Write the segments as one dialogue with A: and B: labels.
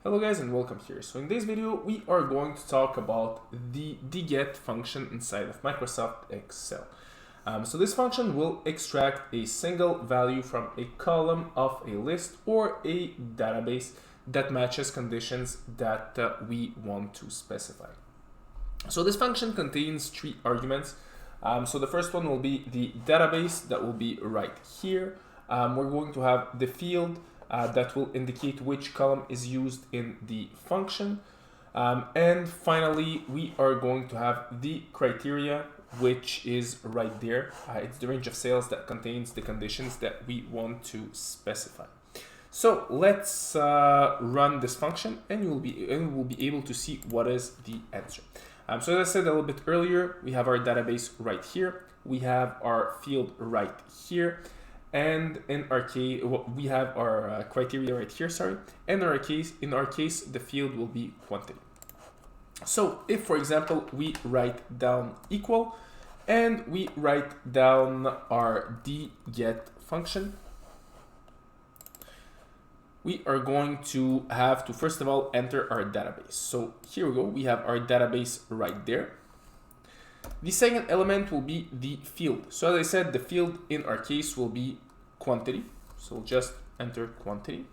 A: Hello guys and welcome here. So in this video we are going to talk about the DGET function inside of Microsoft Excel. So this function will extract a single value from a column of a list or a database that matches conditions that we want to specify. So this function contains three arguments. So the first one will be the database that will be right here. We're going to have the field that will indicate which column is used in the function. And finally, we are going to have the criteria, which is right there. It's the range of sales that contains the conditions that we want to specify. So let's run this function and we'll be able to see what is the answer. So as I said a little bit earlier, we have our database right here. We have our field right here. And in our case, we have our criteria right here, sorry. And in our case, the field will be quantity. So if, for example, we write down equal and we write down our DGET function, we are going to have to, first of all, enter our database. So here we go, we have our database right there. The second element will be the field. So as I said, the field in our case will be quantity. So we'll just enter quantity.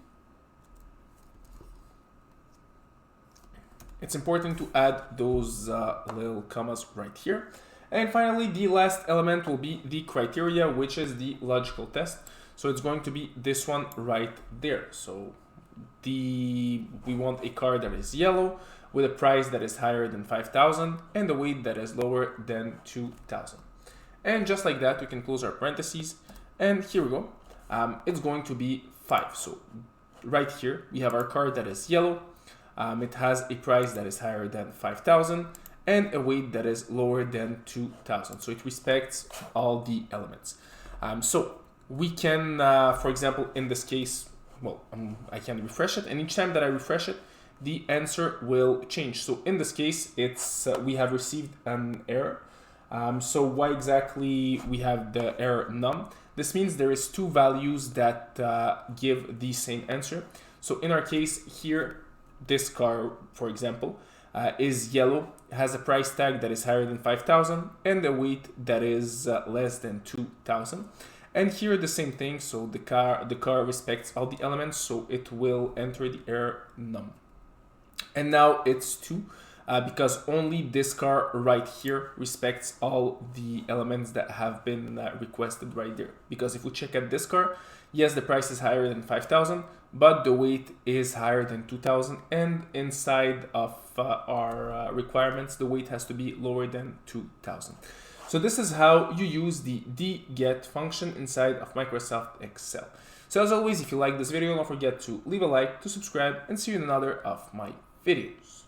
A: It's important to add those little commas right here. And finally, the last element will be the criteria, which is the logical test. So it's going to be this one right there. So we want a car that is yellow with a price that is higher than 5,000 and a weight that is lower than 2,000. And just like that, we can close our parentheses. And here we go. It's going to be 5. So right here, we have our car that is yellow. It has a price that is higher than 5,000 and a weight that is lower than 2,000. So it respects all the elements. So we can, for example, in this case, I can refresh it. And each time that I refresh it, the answer will change. So in this case, it's we have received an error. So why exactly we have the error none? This means there is two values that give the same answer. So in our case here, this car, for example, is yellow, has a price tag that is higher than 5,000 and a weight that is less than 2,000. And here the same thing. So the car respects all the elements, so it will enter the error none. And now it's 2. Because only this car right here respects all the elements that have been requested right there. Because if we check at this car, yes, the price is higher than 5,000, but the weight is higher than 2,000. And inside of our requirements, the weight has to be lower than 2,000. So this is how you use the DGET function inside of Microsoft Excel. So as always, if you like this video, don't forget to leave a like, to subscribe, and see you in another of my videos.